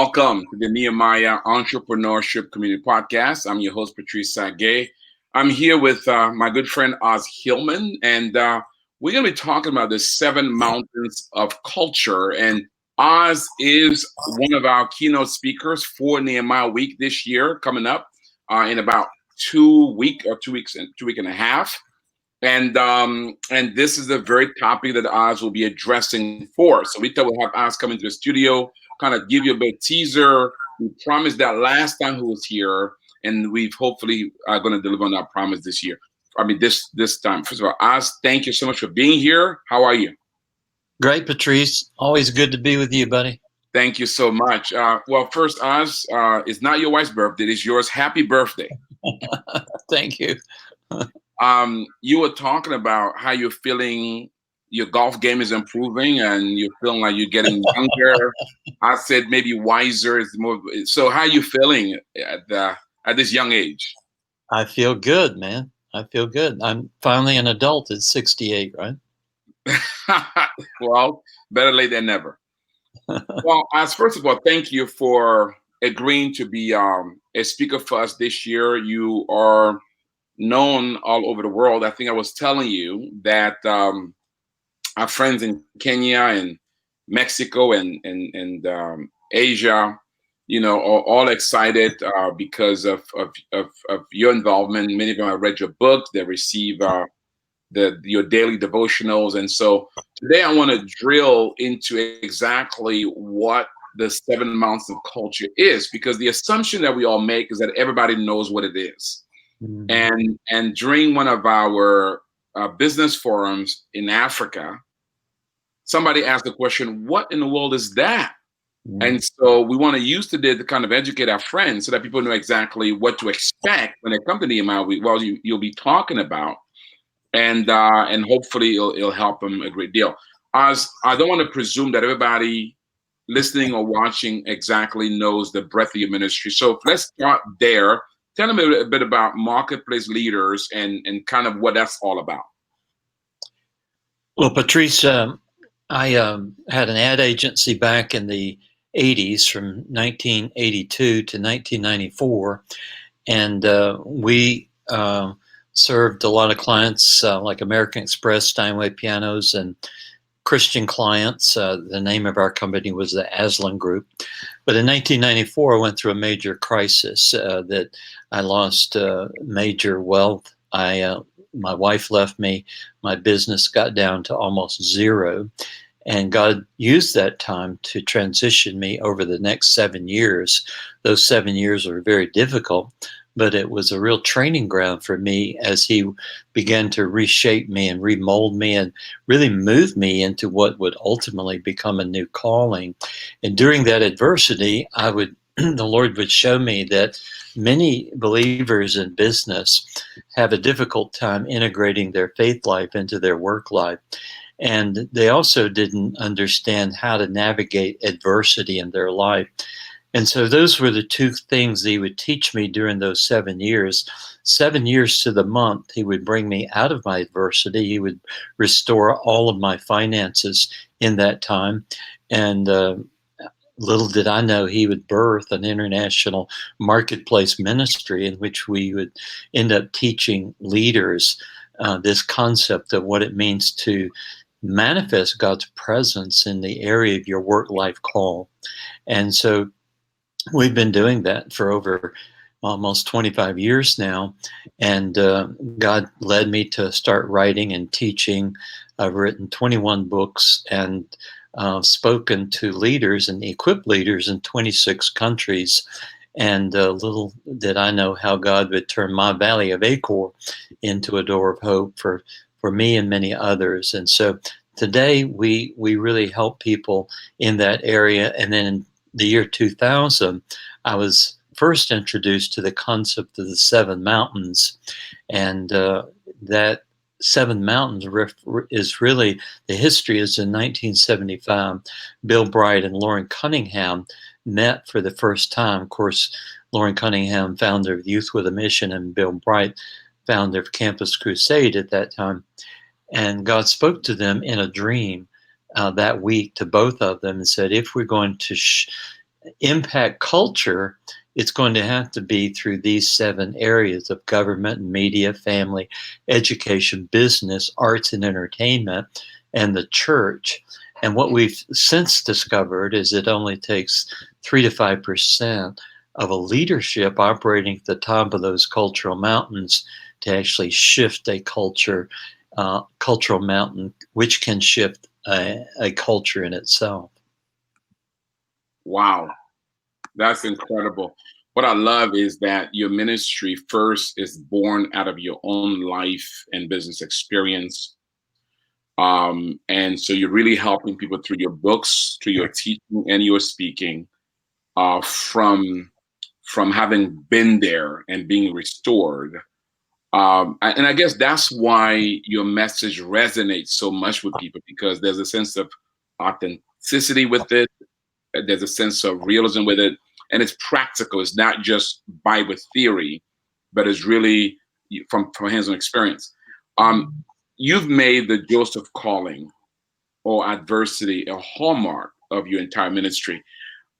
Welcome to the Nehemiah Entrepreneurship Community Podcast. I'm your host, Patrice Tsague. I'm here with my good friend, Oz Hillman, and we're going to be talking about the 7 mountains of culture. And Oz is one of our keynote speakers for Nehemiah Week this year, coming up in about 2 weeks or 2 weeks and 2 weeks and a half. And this is the very topic that Oz will be addressing for us. So we thought we'd have Oz come into the studio, kind of give you a bit of teaser. We promised that last time he was here, and we've hopefully are going to deliver on that promise this year. This time. First of all, Oz, thank you so much for being here. How are you? Great, Patrice. Always good to be with you, buddy. Thank you so much. Well, first, Oz, it's not your wife's birthday. It's yours. Happy birthday. Thank you. You were talking about how you're feeling your golf game is improving and you're feeling like you're getting younger. I said maybe wiser is more. So how are you feeling at this young age? I feel good, man. I feel good. I'm finally an adult at 68, right? Well, better late than never. Well, first of all, thank you for agreeing to be a speaker for us this year. You are known all over the world. I think I was telling you that our friends in Kenya and Mexico and Asia, are all excited because of your involvement. Many of them have read your book. They receive your daily devotionals. And so today I want to drill into exactly what the 7 mountains of culture is, because the assumption that we all make is that everybody knows what it is. Mm-hmm. And during one of our business forums in Africa, somebody asked the question, what in the world is that? Mm-hmm. And so we want to use today to kind of educate our friends so that people know exactly what to expect when they come to Nehemiah Week. Well, you'll be talking about, and hopefully it'll help them a great deal. As I don't want to presume that everybody listening or watching exactly knows the breadth of your ministry. So let's start there. Tell them a bit about marketplace leaders and kind of what that's all about. Well, Patrice, I had an ad agency back in the 80s from 1982 to 1994. And we served a lot of clients like American Express, Steinway Pianos, and Christian clients. The name of our company was the Aslan Group. But in 1994, I went through a major crisis that I lost major wealth. My wife left me. My business got down to almost zero. And God used that time to transition me over the next 7 years. Those 7 years were very difficult, but it was a real training ground for me as He began to reshape me and remold me and really move me into what would ultimately become a new calling. And during that adversity, the Lord would show me that many believers in business have a difficult time integrating their faith life into their work life. And they also didn't understand how to navigate adversity in their life. And so those were the 2 things He would teach me during those 7 years. 7 years to the month, He would bring me out of my adversity. He would restore all of my finances in that time. And little did I know He would birth an international marketplace ministry in which we would end up teaching leaders this concept of what it means to manifest God's presence in the area of your work-life call. And so we've been doing that for over almost 25 years now. And God led me to start writing and teaching. I've written 21 books and spoken to leaders and equipped leaders in 26 countries. And little did I know how God would turn my Valley of Achor into a door of hope for me and many others. And so today we really help people in that area. And then in the year 2000, I was first introduced to the concept of the 7 mountains. And that 7 mountains is really, the history is in 1975. Bill Bright and Lauren Cunningham met for the first time. Of course, Lauren Cunningham, founder of Youth with a Mission, and Bill Bright, founder of Campus Crusade at that time. And God spoke to them in a dream that week, to both of them, and said, if we're going to impact culture, it's going to have to be through these 7 areas of government, media, family, education, business, arts and entertainment, and the church. And what we've since discovered is it only takes 3 to 5% of a leadership operating at the top of those cultural mountains to actually shift a cultural mountain, which can shift a culture in itself. Wow, that's incredible. What I love is that your ministry first is born out of your own life and business experience. And so you're really helping people through your books, through your teaching and your speaking, from having been there and being restored. And I guess that's why your message resonates so much with people, because there's a sense of authenticity with it. There's a sense of realism with it, and it's practical. It's not just Bible theory, but it's really from hands-on experience. You've made the Joseph calling or adversity a hallmark of your entire ministry.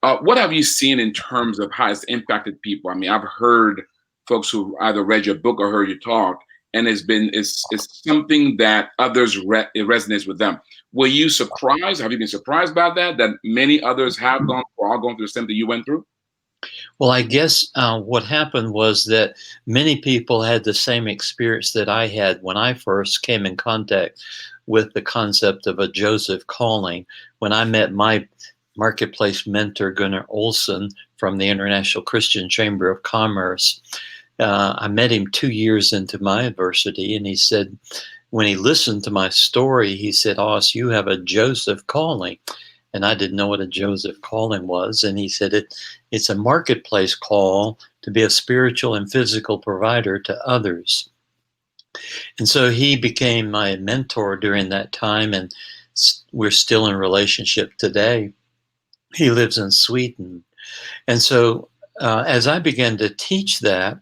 What have you seen in terms of how it's impacted people? I mean, I've heard folks who either read your book or heard you talk, and it's something that others it resonates with them. Were you surprised? Have you been surprised by that many others have gone through the same that you went through? Well, I guess what happened was that many people had the same experience that I had when I first came in contact with the concept of a Joseph calling. When I met my marketplace mentor, Gunnar Olson, from the International Christian Chamber of Commerce, I met him 2 years into my adversity, and he said, when he listened to my story, he said, "Os, you have a Joseph calling." And I didn't know what a Joseph calling was. And he said, it's a marketplace call to be a spiritual and physical provider to others. And so he became my mentor during that time, and we're still in relationship today. He lives in Sweden. And so as I began to teach that,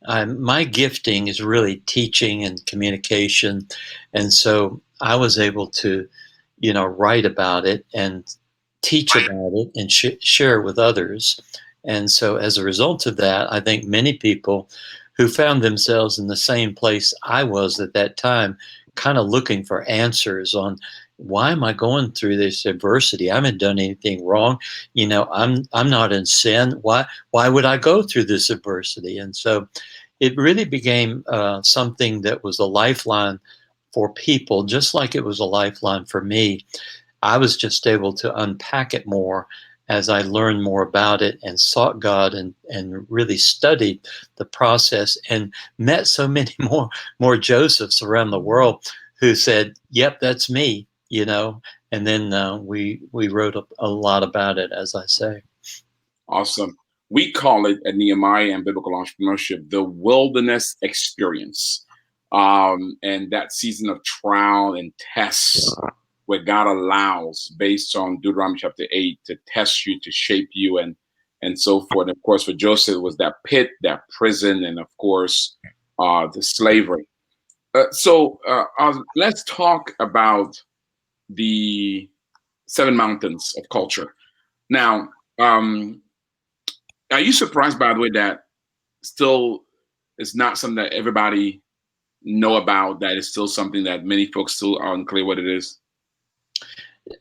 my gifting is really teaching and communication. And so I was able to, write about it and teach about it and share it with others. And so as a result of that, I think many people who found themselves in the same place I was at that time, kind of looking for answers on, why am I going through this adversity? I haven't done anything wrong. I'm not in sin. Why would I go through this adversity? And so it really became something that was a lifeline for people, just like it was a lifeline for me. I was just able to unpack it more as I learned more about it and sought God and really studied the process and met so many more Josephs around the world who said, "Yep, that's me," and then we wrote a lot about it, as I say. Awesome. We call it at Nehemiah and Biblical Entrepreneurship the wilderness experience. And that season of trial and tests where God allows, based on Deuteronomy chapter 8, to test you, to shape you, and so forth. And of course, for Joseph, it was that pit, that prison, and of course, the slavery. So let's talk about the 7 mountains of culture. Now, are you surprised, by the way, that still it's not something that everybody know about, that is still something that many folks still are unclear what it is?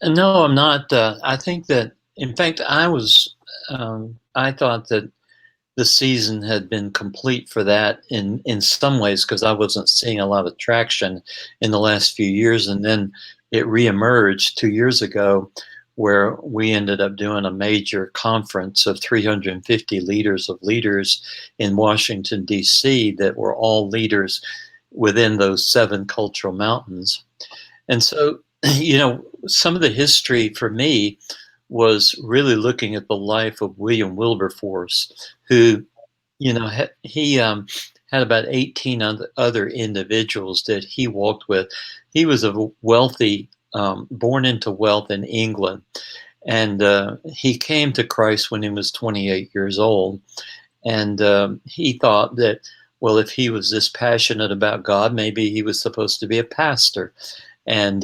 No, I'm not. I think that, in fact, I thought that the season had been complete for that in some ways, because I wasn't seeing a lot of traction in the last few years. And then it reemerged 2 years ago, where we ended up doing a major conference of 350 leaders in Washington, D.C., that were all leaders within those 7 cultural mountains. And so, some of the history for me was really looking at the life of William Wilberforce, who, he had about 18 other individuals that he walked with. He was a wealthy, born into wealth in England, and he came to Christ when he was 28 years old. And he thought that, well, if he was this passionate about God, maybe he was supposed to be a pastor. And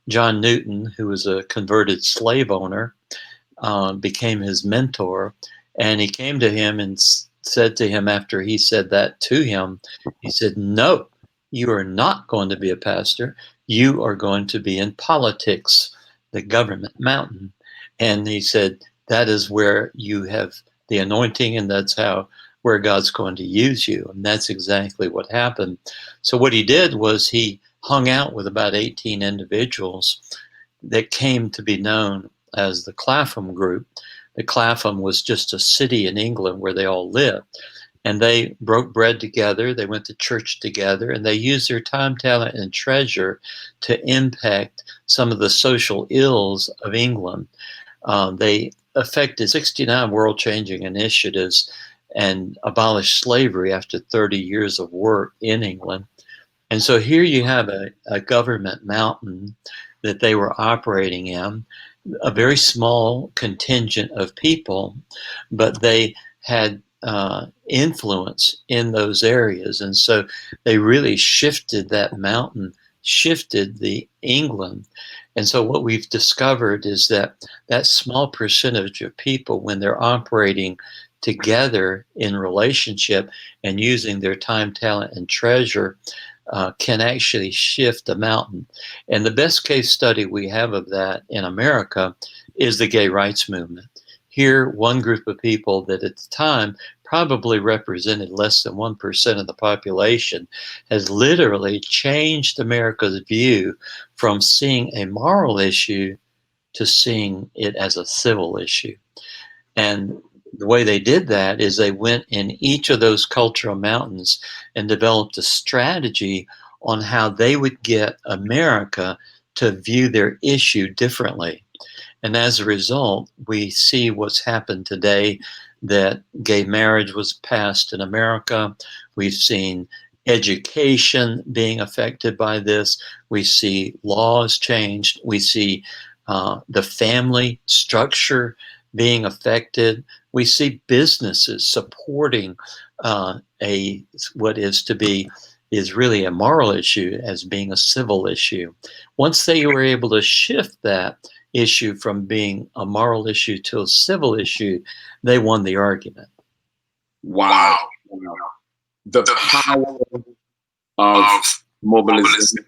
John Newton, who was a converted slave owner, became his mentor. And he came to him and said to him, after he said that to him, he said, "No, you are not going to be a pastor. You are going to be in politics, the government mountain." And he said, that is where you have the anointing, and that's where God's going to use you. And that's exactly what happened. So what he did was he hung out with about 18 individuals that came to be known as the Clapham Group. The Clapham was just a city in England where they all lived. And they broke bread together, they went to church together, and they used their time, talent, and treasure to impact some of the social ills of England. They effected 69 world-changing initiatives and abolished slavery after 30 years of work in England. And so here you have a government mountain that they were operating in, a very small contingent of people, but they had influence in those areas. And so they really shifted that mountain, shifted the England. And so what we've discovered is that that small percentage of people, when they're operating together in relationship and using their time, talent, and treasure, can actually shift a mountain. And the best case study we have of that in America is the gay rights movement. Here, one group of people that at the time probably represented less than 1% of the population has literally changed America's view from seeing a moral issue to seeing it as a civil issue. And the way they did that is they went in each of those cultural mountains and developed a strategy on how they would get America to view their issue differently. And as a result, we see what's happened today, that gay marriage was passed in America. We've seen education being affected by this. We see laws changed. We see the family structure being affected. We see businesses supporting what is really a moral issue as being a civil issue. Once they were able to shift that issue from being a moral issue to a civil issue, they won the argument. Wow. The power of mobilization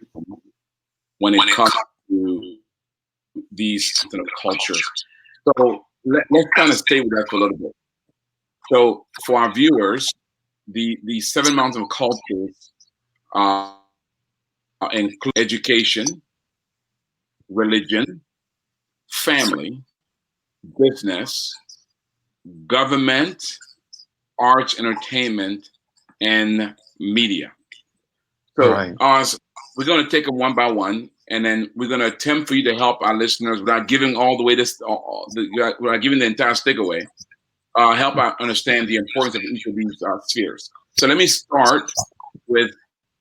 when it comes to these kind of cultures. So let's kind of stay with that for a little bit. So for our viewers, the seven mountain cultures include education, religion, family, business, government, arts, entertainment, and media. So Right. We're going to take them one by one, and then we're going to attempt for you to help our listeners without giving all the way without giving the entire stick away. Help out understand the importance of each of these spheres. So let me start with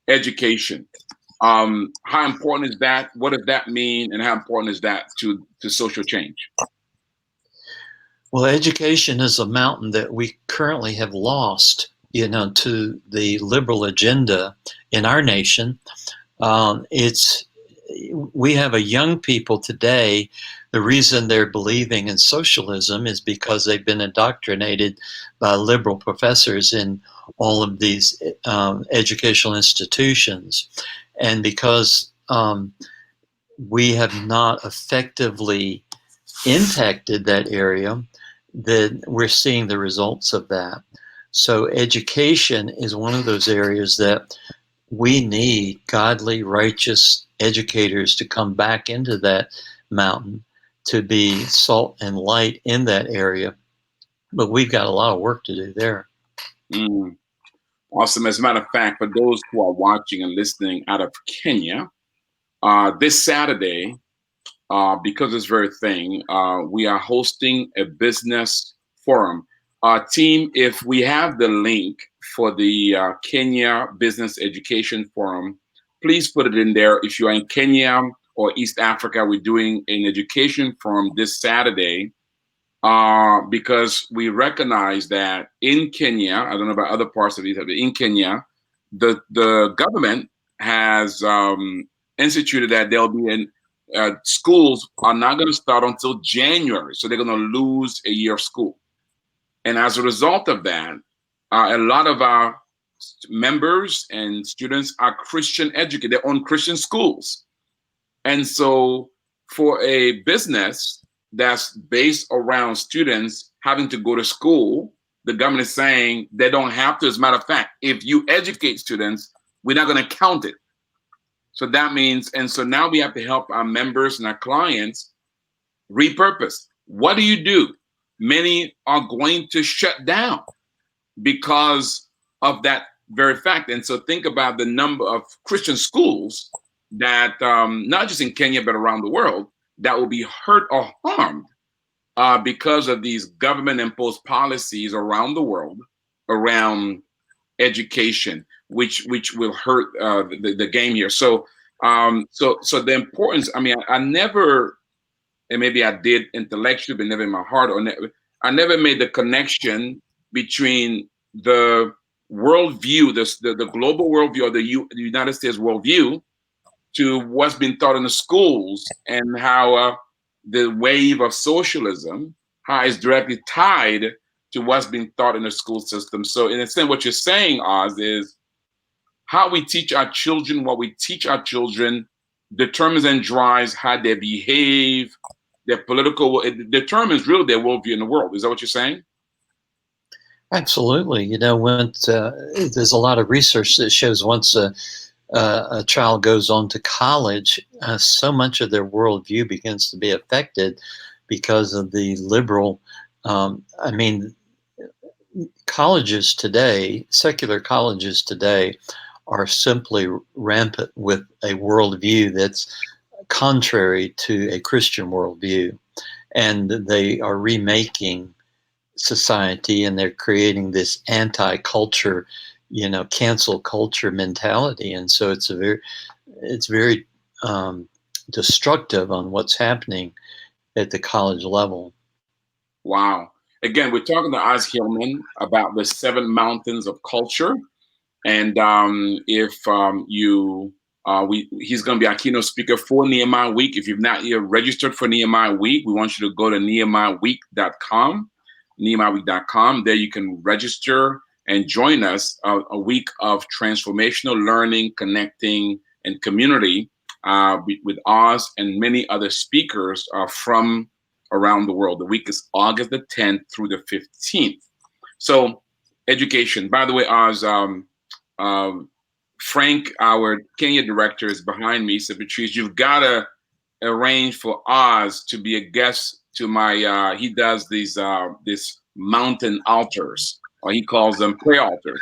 education. How important is that? What does that mean? And how important is that to social change? Well, education is a mountain that we currently have lost, to the liberal agenda in our nation. We have a young people today. The reason they're believing in socialism is because they've been indoctrinated by liberal professors in all of these educational institutions. And because we have not effectively impacted that area, then we're seeing the results of that. So education is one of those areas that we need godly, righteous educators to come back into that mountain to be salt and light in that area. But we've got a lot of work to do there. Awesome. As a matter of fact, for those who are watching and listening out of Kenya, this Saturday, because of this very thing, we are hosting a business forum. Team, if we have the link for the Kenya Business Education Forum, please put it in there. If you are in Kenya or East Africa, we're doing an education forum this Saturday because we recognize that in Kenya, I don't know about other parts of East Africa, in Kenya, the government has instituted that there'll be schools are not going to start until January. So they're going to lose a year of school. And as a result of that, a lot of our members and students are Christian educated, they own Christian schools. And so for a business that's based around students having to go to school, the government is saying they don't have to. As a matter of fact, if you educate students, we're not going to count it. So that means, and so now we have to help our members and our clients repurpose. What do you do? Many are going to shut down because of that very fact. And so think about the number of Christian schools that, not just in Kenya, but around the world, that will be hurt or harmed because of these government imposed policies around the world around education, which will hurt the game here. So the importance, I mean, I never, and maybe I did intellectually, but never in my heart, I never made the connection between the worldview, the global worldview, or the United States worldview, to what's been taught in the schools, and how the wave of socialism, how it's directly tied to what's being taught in the school system. So in a sense, what you're saying, Oz, is how we teach our children, what we teach our children determines and drives how they behave, their political, it determines really their worldview in the world. Is that what you're saying? Absolutely. You know, there's a lot of research that shows once a child goes on to college, so much of their worldview begins to be affected because of the liberal, colleges today, secular colleges today, are simply rampant with a worldview that's contrary to a Christian worldview. And they are remaking society, and they're creating this anti-culture, cancel culture mentality. And so it's very destructive on what's happening at the college level. Wow. Again, we're talking to Oz Hillman about the 7 mountains of culture. And he's going to be our keynote speaker for Nehemiah Week. If you've not yet registered for Nehemiah Week, we want you to go to nehemiahweek.com, nehemiahweek.com. There you can register and join us a week of transformational learning, connecting, and community with Oz and many other speakers from around the world. The week is August the 10th through the 15th. So education. By the way, Oz, Frank, our Kenya director, is behind me. So Patrice, you've got to arrange for Oz to be a guest to my, he does these mountain altars, or he calls them prayer altars.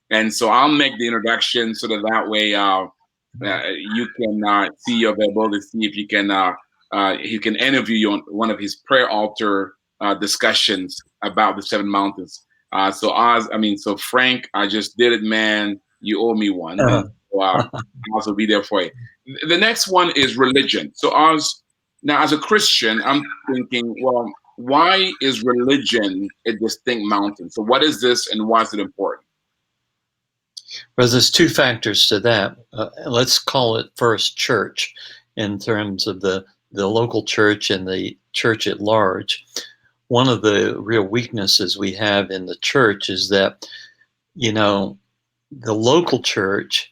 And so I'll make the introduction so that way you can see your availability, see if you can, he can interview you on one of his prayer altar discussions about the 7 mountains. So Frank, I just did it, man. You owe me one. So, I'll also be there for you. The next one is religion. So Oz, now as a Christian, I'm thinking, well, why is religion a distinct mountain? So what is this, and why is it important? Well, there's 2 factors to that. Let's call it first church, in terms of the local church and the church at large. One of the real weaknesses we have in the church is that, the local church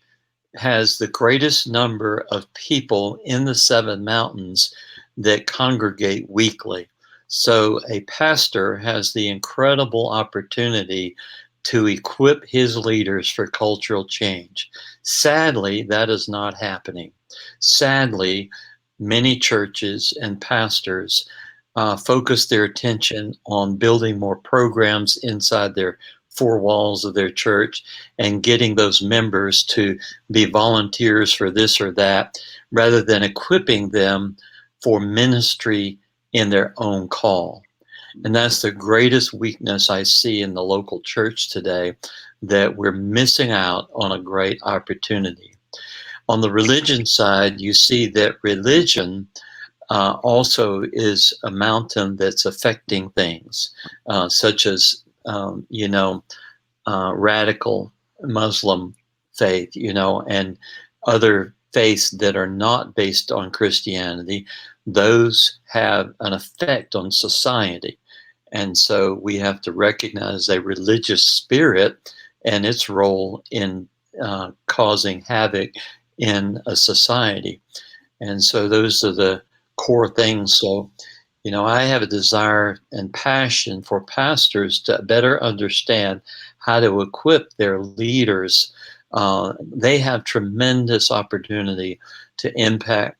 has the greatest number of people in the 7 mountains that congregate weekly. So a pastor has the incredible opportunity to equip his leaders for cultural change. Sadly, that is not happening. Sadly, many churches and pastors focus their attention on building more programs inside their 4 walls of their church and getting those members to be volunteers for this or that, rather than equipping them for ministry in their own call. And that's the greatest weakness I see in the local church today, that we're missing out on a great opportunity. On the religion side, you see that religion also is a mountain that's affecting things, such as, radical Muslim faith, and other faiths that are not based on Christianity, those have an effect on society. And so we have to recognize a religious spirit and its role in causing havoc in a society. And so those are the core things. So, I have a desire and passion for pastors to better understand how to equip their leaders. They have tremendous opportunity to impact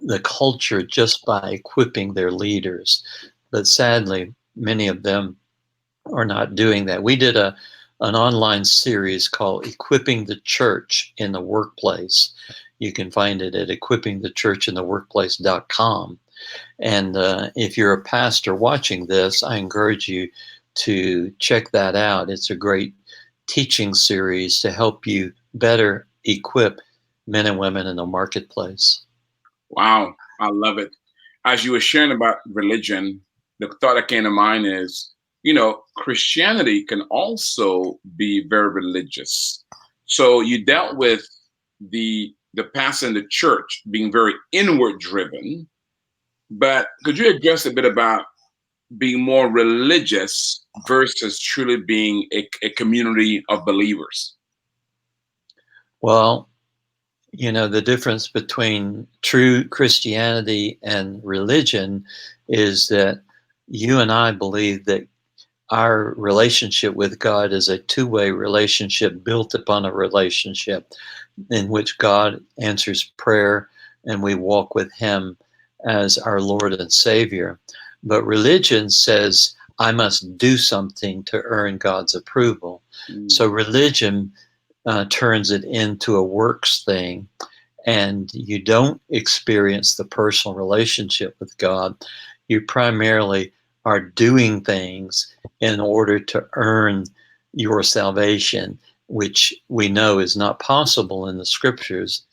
the culture just by equipping their leaders. But sadly, many of them are not doing that. We did an online series called Equipping the Church in the Workplace. You can find it at equippingthechurchintheworkplace.com. And if you're a pastor watching this, I encourage you to check that out. It's a great teaching series to help you better equip men and women in the marketplace. Wow, I love it. As you were sharing about religion, the thought that came to mind is, Christianity can also be very religious. So you dealt with the pastor in the church being very inward driven, but could you address a bit about being more religious versus truly being a community of believers? Well, the difference between true Christianity and religion is that you and I believe that our relationship with God is a two-way relationship built upon a relationship in which God answers prayer and we walk with Him as our Lord and Savior. But religion says, I must do something to earn God's approval. So religion turns it into a works thing, and you don't experience the personal relationship with God. You primarily are doing things in order to earn your salvation, which we know is not possible in the scriptures.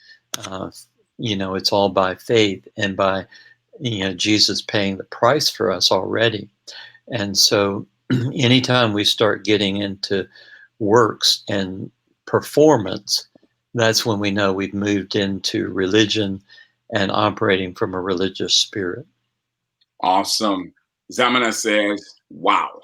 It's all by faith and by Jesus paying the price for us already. And so anytime we start getting into works and performance, that's when we know we've moved into religion and operating from a religious spirit. Awesome. Zamina says, wow.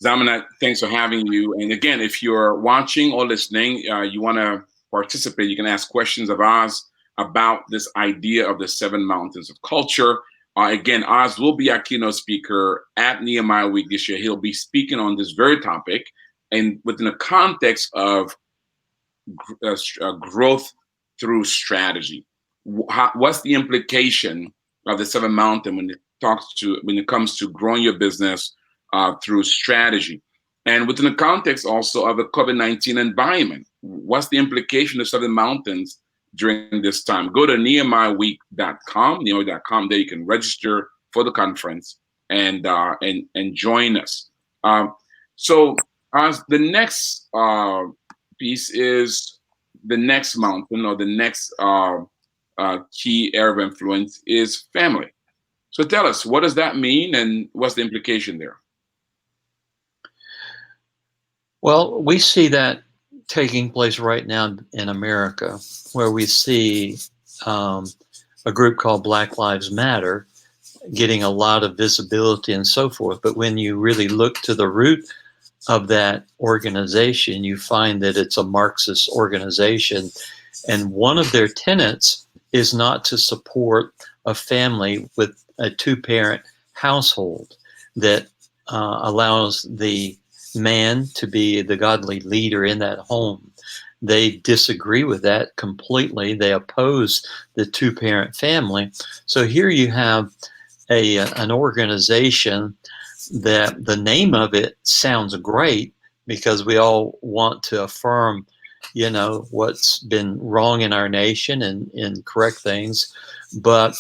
Zamina, thanks for having you. And again, if you're watching or listening, you want to participate, you can ask questions of Oz about this idea of the 7 mountains of culture. Again, Oz will be our keynote speaker at Nehemiah Week this year. He'll be speaking on this very topic and within the context of growth through strategy. What's the implication of the 7 mountain when it comes to growing your business through strategy? And within the context also of the COVID-19 environment, what's the implication of 7 mountains during this time? Go to nehemiahweek.com, there you can register for the conference and join us. So the next piece is the next mountain, or the next key area of influence is family. So tell us, what does that mean and what's the implication there? Well, we see that taking place right now in America, where we see a group called Black Lives Matter getting a lot of visibility and so forth. But when you really look to the root of that organization, you find that it's a Marxist organization. And one of their tenets is not to support a family with a 2-parent household that allows the man to be the godly leader in that home. They disagree with that completely. They oppose the 2-parent family. So here you have an organization that the name of it sounds great because we all want to affirm, what's been wrong in our nation and correct things. But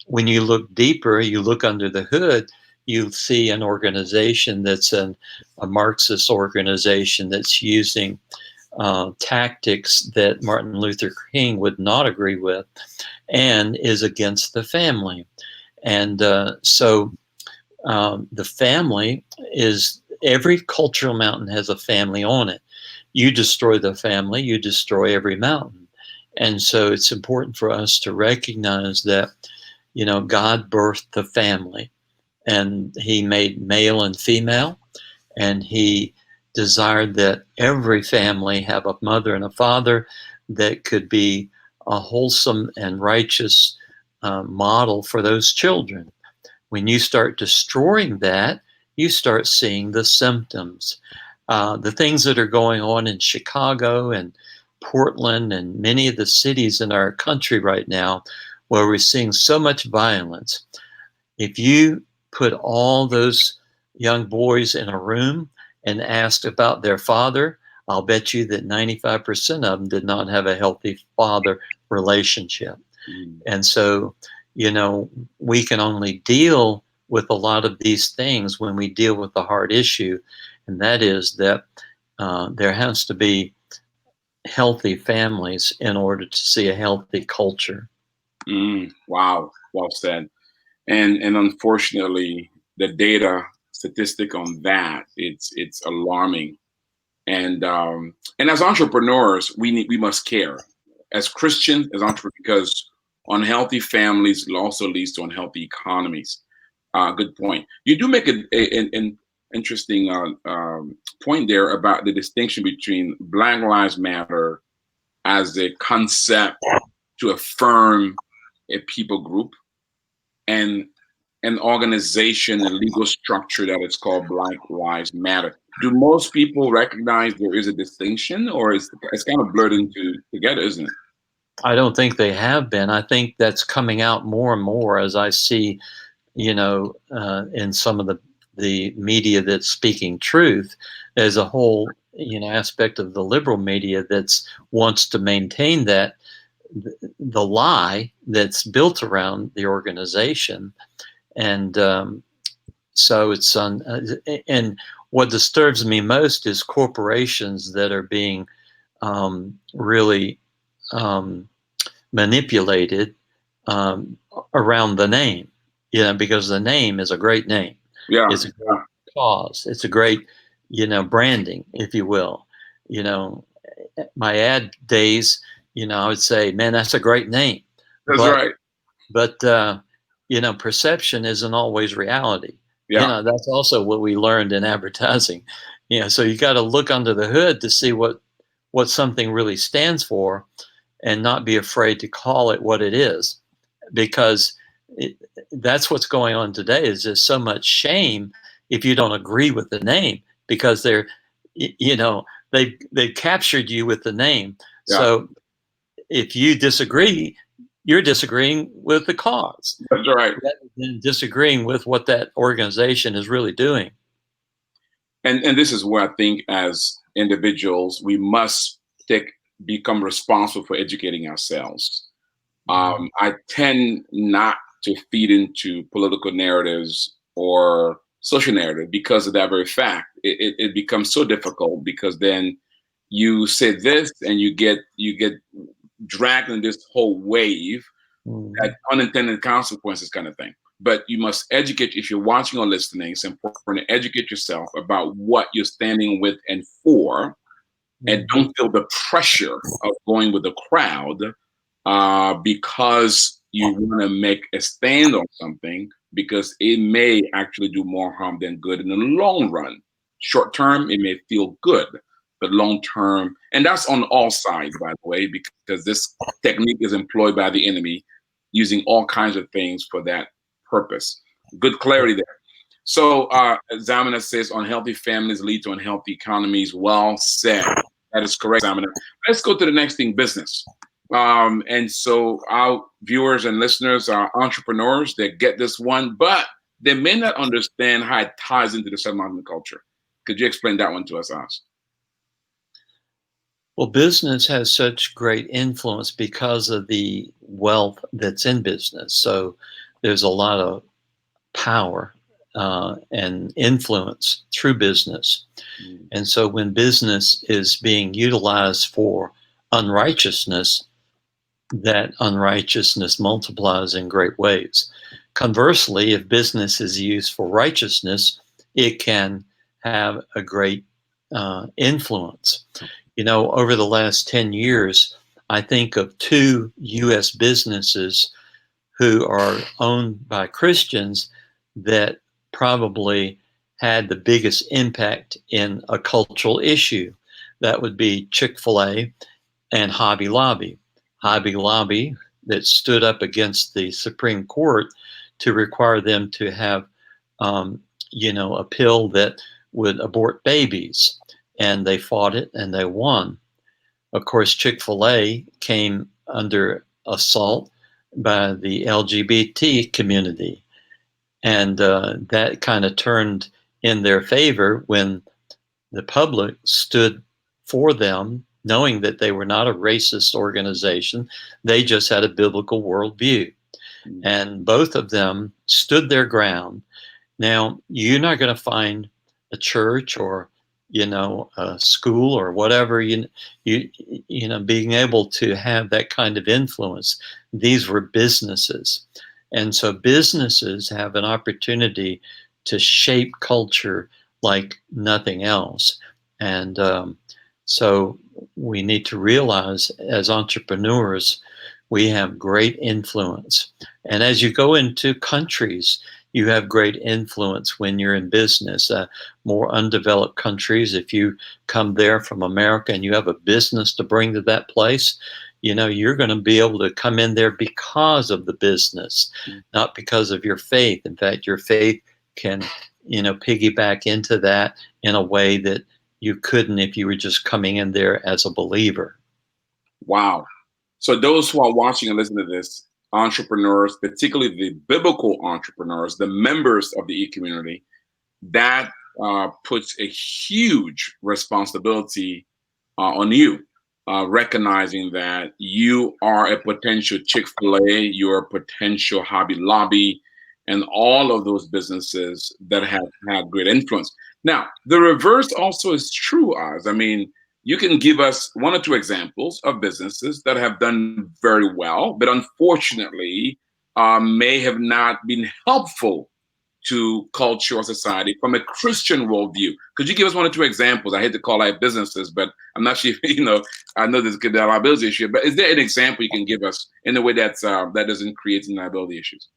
when you look deeper, you look under the hood, you see an organization that's a Marxist organization that's using tactics that Martin Luther King would not agree with and is against the family. And so the family is, every cultural mountain has a family on it. You destroy the family, you destroy every mountain. And so it's important for us to recognize that, God birthed the family, and he made male and female, and he desired that every family have a mother and a father that could be a wholesome and righteous model for those children. When you start destroying that, you start seeing the symptoms. The things that are going on in Chicago and Portland and many of the cities in our country right now, where we're seeing so much violence. If you put all those young boys in a room and asked about their father, I'll bet you that 95% of them did not have a healthy father relationship. And so, we can only deal with a lot of these things when we deal with the hard issue, and that is that there has to be healthy families in order to see a healthy culture. Wow, well said. And unfortunately, the data statistic on that, it's alarming. And as entrepreneurs, we must care. As Christians, as entrepreneurs, because unhealthy families also leads to unhealthy economies. Good point. You do make an interesting point there about the distinction between Black Lives Matter as a concept to affirm a people group and an organization and legal structure that is called Black Lives Matter. Do most people recognize there is a distinction, or it's kind of blurred together, isn't it? I don't think they have been. I think that's coming out more and more as I see, in some of the media that's speaking truth. There's a whole, aspect of the liberal media that's wants to maintain that the lie that's built around the organization. And so it's and what disturbs me most is corporations that are being really manipulated around the name, because the name is a great name. Yeah. It's a great cause. It's a great, branding, if you will. My ad days, I would say, man, that's a great name. That's right. But, perception isn't always reality. Yeah. That's also what we learned in advertising. So you got to look under the hood to see what something really stands for, and not be afraid to call it what it is, because that's what's going on today. Is there's so much shame if you don't agree with the name, because they've captured you with the name. Yeah. So if you disagree, you're disagreeing with the cause. That's right. Rather than disagreeing with what that organization is really doing. And this is where I think as individuals, we must become responsible for educating ourselves. I tend not to feed into political narratives or social narrative because of that very fact. It becomes so difficult, because then you say this and you get dragged in this whole wave, that unintended consequences kind of thing. But you must educate. If you're watching or listening, it's important to educate yourself about what you're standing with and for, and don't feel the pressure of going with the crowd because you want to make a stand on something, because it may actually do more harm than good in the long run. Short term, it may feel good, but long term, and that's on all sides, by the way, because this technique is employed by the enemy using all kinds of things for that purpose. Good clarity there. So Zamina says unhealthy families lead to unhealthy economies. Well said. That is correct, Zamina. Let's go to the next thing, business. And so our viewers and listeners are entrepreneurs that get this one, but they may not understand how it ties into the settlement culture. Could you explain that one to us, As? Well, business has such great influence because of the wealth that's in business. So there's a lot of power and influence through business. And so when business is being utilized for unrighteousness, that unrighteousness multiplies in great ways. Conversely, if business is used for righteousness, it can have a great influence. Over the last 10 years, I think of two U.S. businesses who are owned by Christians that probably had the biggest impact in a cultural issue. That would be Chick-fil-A and Hobby Lobby. Hobby Lobby that stood up against the Supreme Court to require them to have, a pill that would abort babies. And they fought it and they won. Of course, Chick-fil-A came under assault by the LGBT community. And that kind of turned in their favor when the public stood for them, knowing that they were not a racist organization. They just had a biblical worldview. And both of them stood their ground. Now, you're not going to find a church or a school or whatever, being able to have that kind of influence. These were businesses. And so businesses have an opportunity to shape culture like nothing else. And so we need to realize as entrepreneurs, we have great influence. And as you go into countries, you have great influence when you're in business. More undeveloped countries, if you come there from America and you have a business to bring to that place, you're going to be able to come in there because of the business, not because of your faith. In fact, your faith can, piggyback into that in a way that you couldn't if you were just coming in there as a believer. Wow. So those who are watching and listening to this, entrepreneurs, particularly the biblical entrepreneurs, the members of the e-community, that puts a huge responsibility on you, recognizing that you are a potential Chick-fil-A, you're a potential Hobby Lobby, and all of those businesses that have had great influence. Now, the reverse also is true, Oz. I mean, you can give us one or two examples of businesses that have done very well, but unfortunately may have not been helpful to culture or society from a Christian worldview. Could you give us one or two examples? I hate to call out businesses, but I'm not sure if, I know there's a liability issue, but is there an example you can give us in a way that doesn't create some liability issues?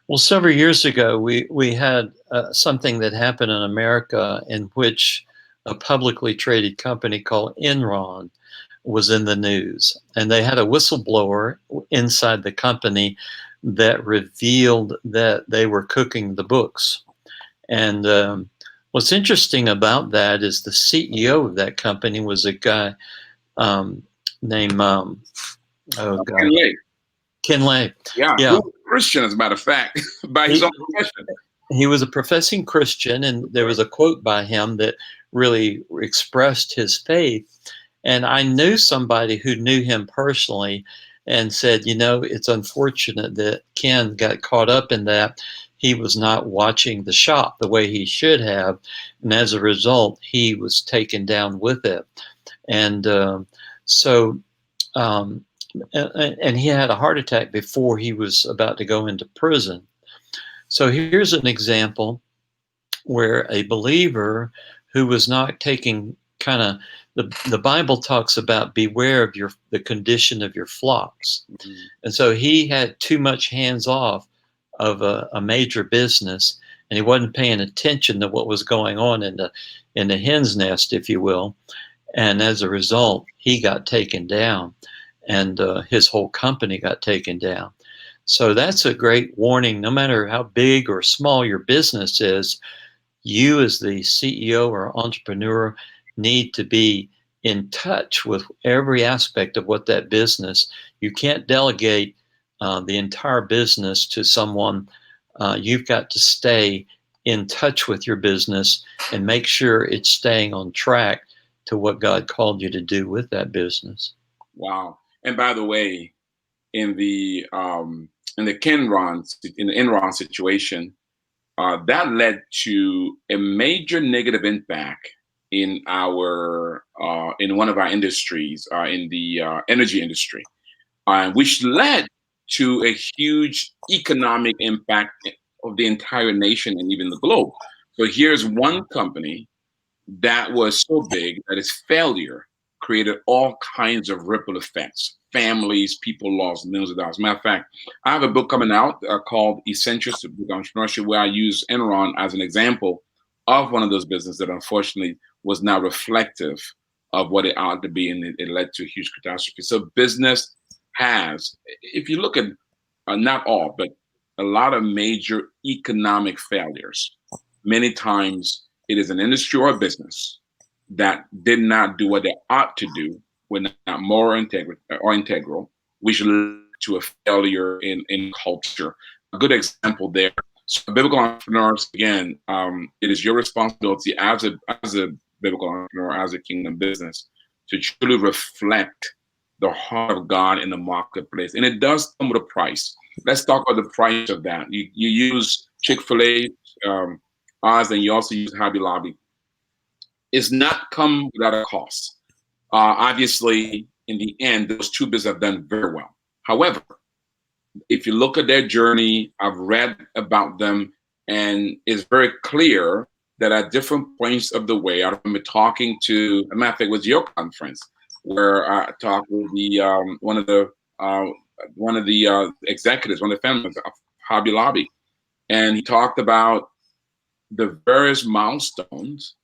Well, several years ago, we had something that happened in America in which a publicly traded company called Enron was in the news. And they had a whistleblower inside the company that revealed that they were cooking the books. And what's interesting about that is the CEO of that company was a guy named Ken Lay. Yeah. Who was a Christian, as a matter of fact, by his own profession. He was a professing Christian, and there was a quote by him that really expressed his faith. And I knew somebody who knew him personally and said, it's unfortunate that Ken got caught up in that. He was not watching the shop the way he should have. And as a result, he was taken down with it. And and he had a heart attack before he was about to go into prison. So here's an example where a believer who was not taking the Bible talks about beware of the condition of your flocks. Mm-hmm. And so he had too much hands off of a major business, and he wasn't paying attention to what was going on in the hen's nest, if you will. And as a result, he got taken down, and his whole company got taken down. So that's a great warning. No matter how big or small your business is, you as the CEO or entrepreneur need to be in touch with every aspect of what that business. You can't delegate the entire business to someone. You've got to stay in touch with your business and make sure it's staying on track to what God called you to do with that business. Wow. And by the way, in the Enron situation, that led to a major negative impact in one of our industries, in the energy industry, which led to a huge economic impact of the entire nation and even the globe. So here's one company that was so big that its failure created all kinds of ripple effects. Families, people lost millions of dollars. Matter of fact, I have a book coming out called Essentials to Big Entrepreneurship, where I use Enron as an example of one of those businesses that unfortunately was not reflective of what it ought to be, and it led to a huge catastrophe. So business has, if you look at not all, but a lot of major economic failures, many times it is an industry or a business that did not do what they ought to do, were not moral integral, which led to a failure in culture. A good example there. So biblical entrepreneurs, again, it is your responsibility as a biblical entrepreneur, as a kingdom business, to truly reflect the heart of God in the marketplace. And it does come with a price. Let's talk about the price of that. You use Chick-fil-A, Oz, and you also use Hobby Lobby. It's not come without a cost. Obviously, in the end, those two businesses have done very well. However, if you look at their journey, I've read about them, and it's very clear that at different points of the way, I remember talking to, a matter of fact, it was your conference, where I talked with the one of the executives, one of the families of Hobby Lobby, and he talked about the various milestones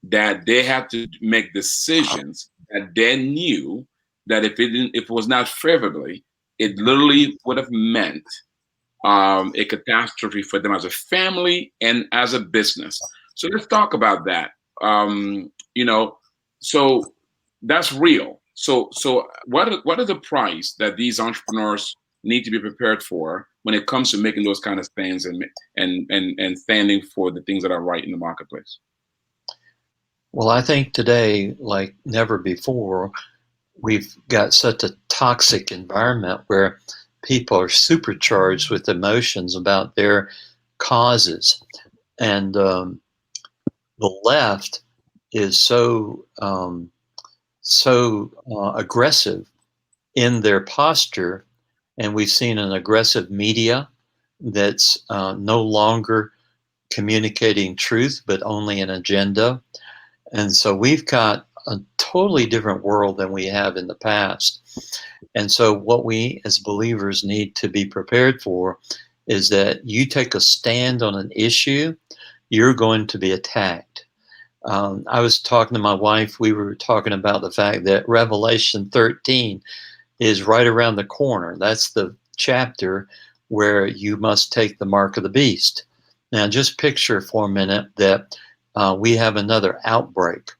that they had to make decisions that they knew that if it was not favorably, it literally would have meant a catastrophe for them as a family and as a business. So let's talk about that. So that's real. So what are the price that these entrepreneurs need to be prepared for when it comes to making those kind of stands and standing for the things that are right in the marketplace? Well, I think today, like never before, we've got such a toxic environment where people are supercharged with emotions about their causes. And the left is so aggressive in their posture. And we've seen an aggressive media that's no longer communicating truth, but only an agenda. And so we've got a totally different world than we have in the past. And so what we as believers need to be prepared for is that you take a stand on an issue, you're going to be attacked. I was talking to my wife, we were talking about the fact that Revelation 13 is right around the corner. That's the chapter where you must take the mark of the beast. Now just picture for a minute that we have another outbreak,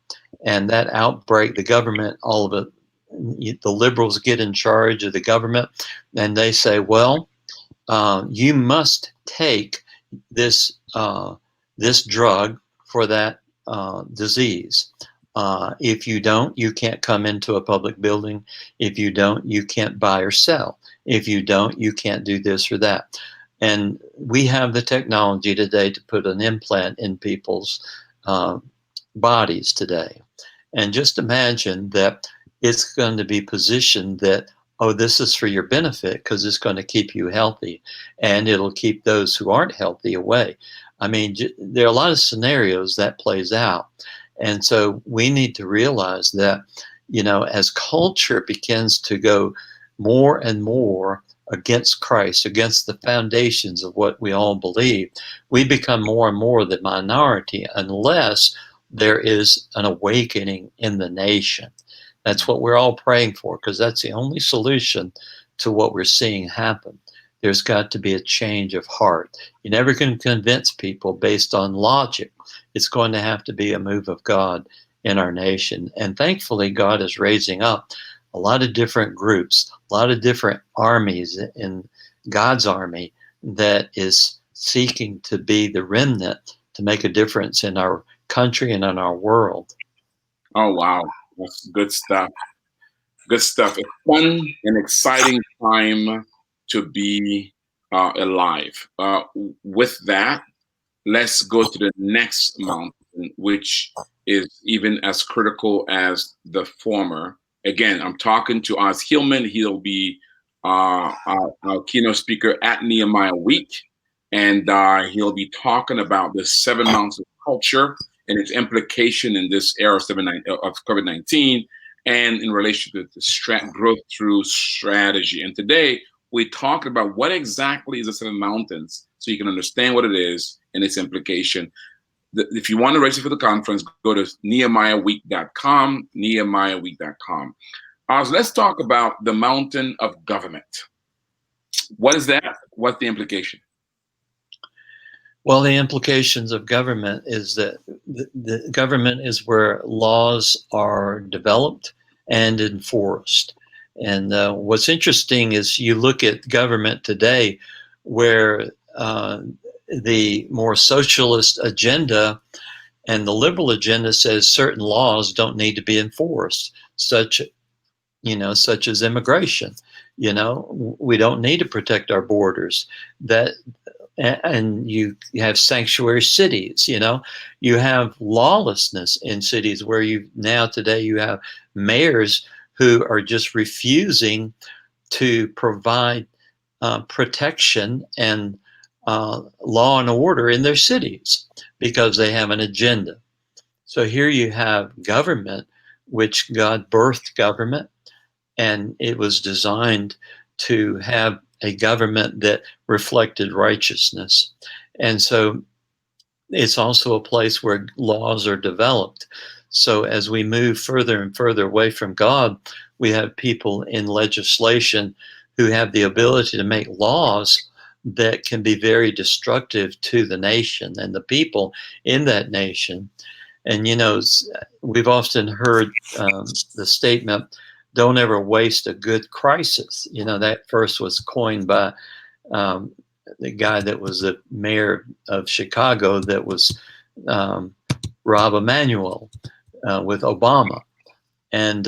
and that outbreak, the government, all of it, the liberals get in charge of the government, and they say, well, you must take this drug for that disease. If you don't, you can't come into a public building. If you don't, you can't buy or sell. If you don't, you can't do this or that. And we have the technology today to put an implant in people's bodies today. And just imagine that it's going to be positioned that, oh, this is for your benefit because it's going to keep you healthy, and it'll keep those who aren't healthy away. I mean, there are a lot of scenarios that plays out. And so we need to realize that, as culture begins to go more and more against Christ, against the foundations of what we all believe, we become more and more the minority unless there is an awakening in the nation. That's what we're all praying for, because that's the only solution to what we're seeing happen. There's got to be a change of heart. You never can convince people based on logic. It's going to have to be a move of God in our nation. And thankfully, God is raising up a lot of different groups, a lot of different armies in God's army that is seeking to be the remnant to make a difference in our country and in our world. Oh, wow. That's good stuff. Good stuff. It's fun and exciting time to be alive. With that, let's go to the next mountain, which is even as critical as the former. Again, I'm talking to Oz Hillman. He'll be our keynote speaker at Nehemiah Week, and he'll be talking about the 7 mountains of culture and its implication in this era of COVID-19. and in relation to the growth through strategy. And today we talk about what exactly is the Seven Mountains, so you can understand what it is and its implication. If you want to register for the conference, go to nehemiahweek.com, nehemiahweek.com. So let's talk about the mountain of government. What is that? What's the implication? Well, the implications of government is that the government is where laws are developed and enforced. And what's interesting is you look at government today where the more socialist agenda and the liberal agenda says certain laws don't need to be enforced, such as immigration. We don't need to protect our borders. And you have sanctuary cities. You have lawlessness in cities where today you have mayors who are just refusing to provide protection and law and order in their cities because they have an agenda. So here you have government, which God birthed government, and it was designed to have a government that reflected righteousness. And so it's also a place where laws are developed. So as we move further and further away from God, we have people in legislation who have the ability to make laws that can be very destructive to the nation and the people in that nation. And, we've often heard the statement, don't ever waste a good crisis. That first was coined by the guy that was the mayor of Chicago, that was Rahm Emanuel with Obama. And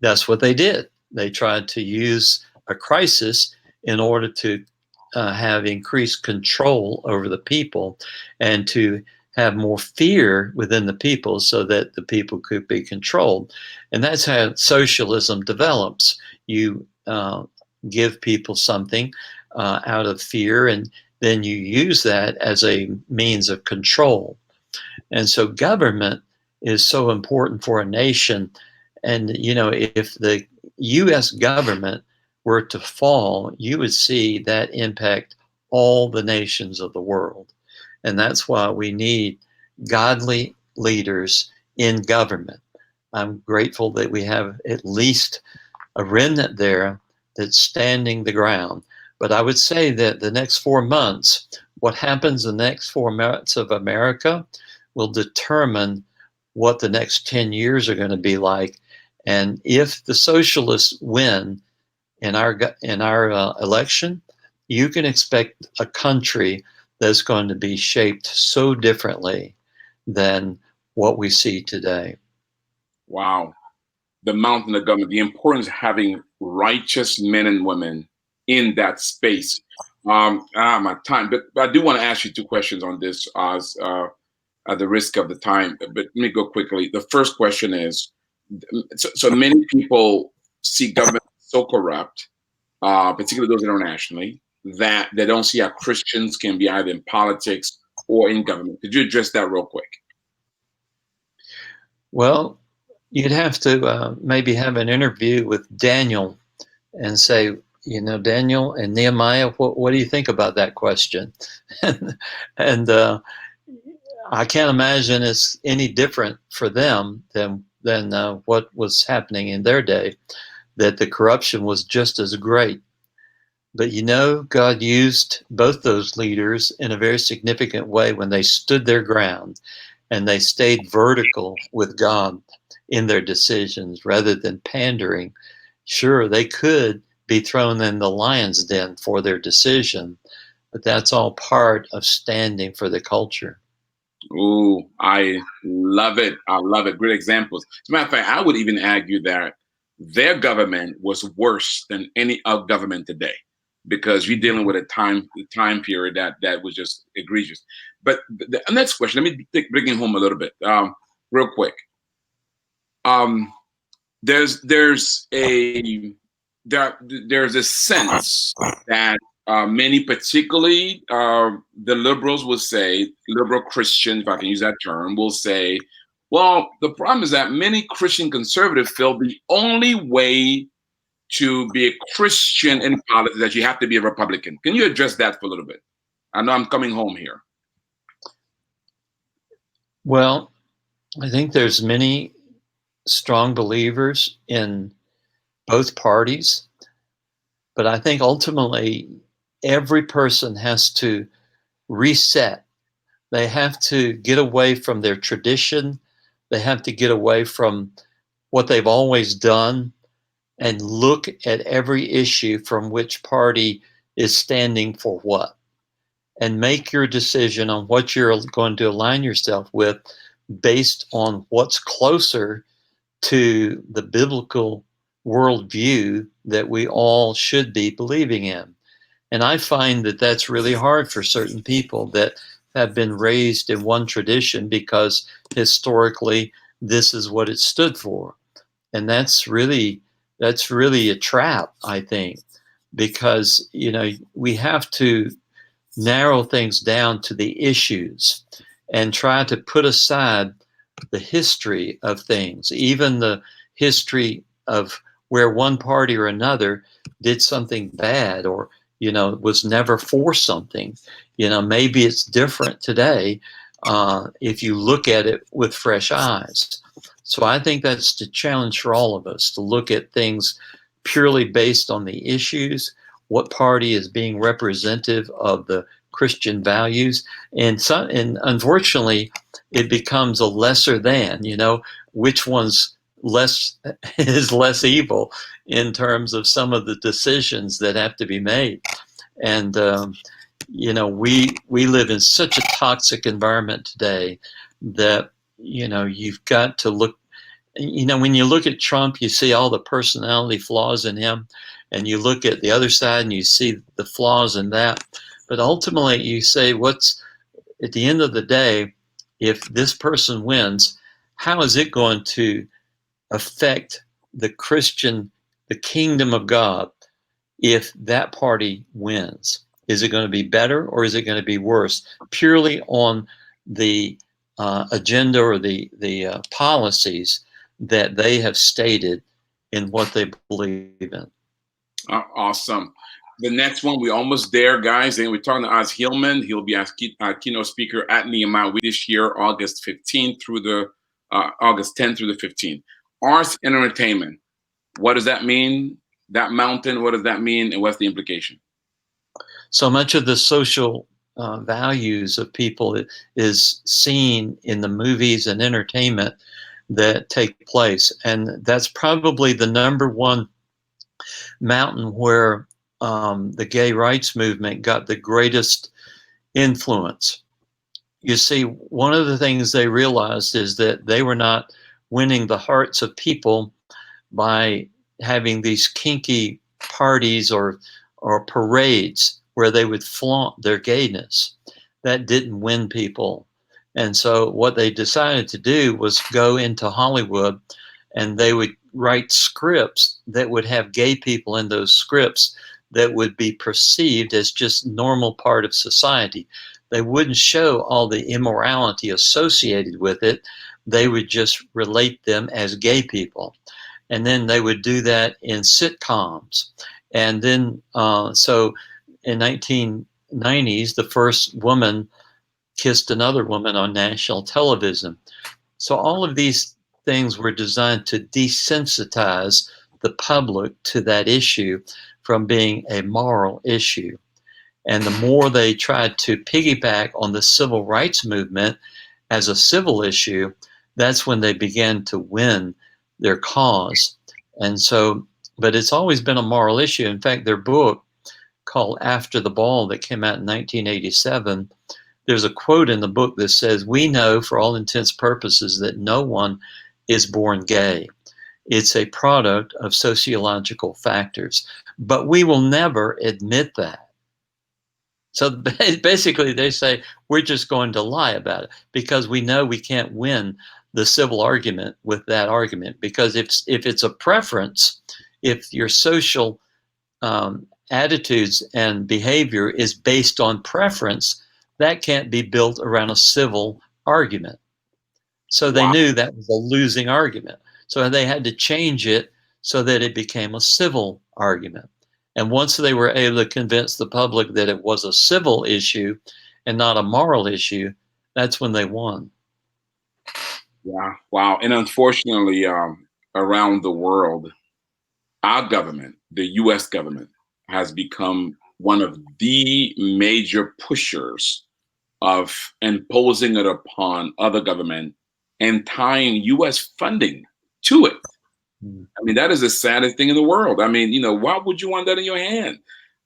that's what they did. They tried to use a crisis in order to have increased control over the people and to have more fear within the people so that the people could be controlled. And that's how socialism develops. You give people something out of fear, and then you use that as a means of control. And so government is so important for a nation. And, if the U.S. government were to fall, you would see that impact all the nations of the world. And that's why we need godly leaders in government. I'm grateful that we have at least a remnant there that's standing the ground. But I would say that the next 4 months, what happens in the next 4 months of America will determine what the next 10 years are going to be like. And if the socialists win in our election, you can expect a country that's going to be shaped so differently than what we see today. Wow. The mountain of government, the importance of having righteous men and women in that space. My time, but I do want to ask you 2 questions on this, Oz, at the risk of the time. But let me go quickly. The first question is, so many people see government so corrupt, particularly those internationally, that they don't see how Christians can be either in politics or in government. Could you address that real quick? Well, you'd have to maybe have an interview with Daniel and say, Daniel and Nehemiah, what do you think about that question? and I can't imagine it's any different for them than what was happening in their day, that the corruption was just as great. But God used both those leaders in a very significant way when they stood their ground and they stayed vertical with God in their decisions rather than pandering. Sure, they could be thrown in the lion's den for their decision, but that's all part of standing for the culture. Ooh, I love it. I love it. Great examples. As a matter of fact, I would even argue that their government was worse than any other government today, because you're dealing with a time period that was just egregious. But the next question, let me bring it home a little bit, real quick. There's a sense that many, particularly the liberals will say, liberal Christians, if I can use that term, will say, Well, the problem is that many Christian conservatives feel the only way to be a Christian in politics is that you have to be a Republican. Can you address that for a little bit? I know I'm coming home here. Well, I think there's many strong believers in both parties, but I think ultimately every person has to reset. They have to get away from their tradition. They have to get away from what they've always done and look at every issue from which party is standing for what, and make your decision on what you're going to align yourself with based on what's closer to the biblical worldview that we all should be believing in. And I find that that's really hard for certain people that have been raised in one tradition because historically this is what it stood for. And that's really a trap, I think, because we have to narrow things down to the issues and try to put aside the history of things, even the history of where one party or another did something bad or was never for something. Maybe it's different today if you look at it with fresh eyes. So I think that's the challenge for all of us, to look at things purely based on the issues, what party is being representative of the Christian values, and unfortunately it becomes a lesser than, which one's less is less evil in terms of some of the decisions that have to be made. And we live in such a toxic environment today that you've got to look. When you look at Trump, you see all the personality flaws in him, and you look at the other side and you see the flaws in that. But ultimately, you say, what's at the end of the day, if this person wins, how is it going to affect the kingdom of God if that party wins? Is it going to be better or is it going to be worse? Purely on the agenda or the policies that they have stated in what they believe in. Awesome. The next one, we're almost there, guys. And we're talking to Oz Hillman. He'll be our keynote speaker at Nehemiah this year, August 15th through the August 10th through the 15th. Arts and entertainment. What does that mean? That mountain, what does that mean? And what's the implication? So much of the social values of people is seen in the movies and entertainment that take place. And that's probably the number one mountain where the gay rights movement got the greatest influence. You see, one of the things they realized is that they were not winning the hearts of people by having these kinky parties or parades where they would flaunt their gayness. That didn't win people. And so what they decided to do was go into Hollywood, and they would write scripts that would have gay people in those scripts that would be perceived as just normal part of society. They wouldn't show all the immorality associated with it. They would just relate them as gay people. And then they would do that in sitcoms. And then, so in 1990s, the first woman kissed another woman on national television. So all of these things were designed to desensitize the public to that issue from being a moral issue. And the more they tried to piggyback on the civil rights movement as a civil issue, that's when they began to win their cause. And so, but it's always been a moral issue. In fact, their book called After the Ball that came out in 1987, there's a quote in the book that says, "We know for all intents purposes that no one is born gay. It's a product of sociological factors, but we will never admit that." So basically they say, we're just going to lie about it because we know we can't win the civil argument with that argument. Because if it's a preference, if your social attitudes and behavior is based on preference, that can't be built around a civil argument. So they Wow. knew that was a losing argument. So they had to change it so that it became a civil argument. And once they were able to convince the public that it was a civil issue and not a moral issue, that's when they won. Yeah. Wow. And unfortunately, around the world, our government, the US government, has become one of the major pushers of imposing it upon other government and tying US funding to it. Mm. I mean, that is the saddest thing in the world. I mean, why would you want that in your hand?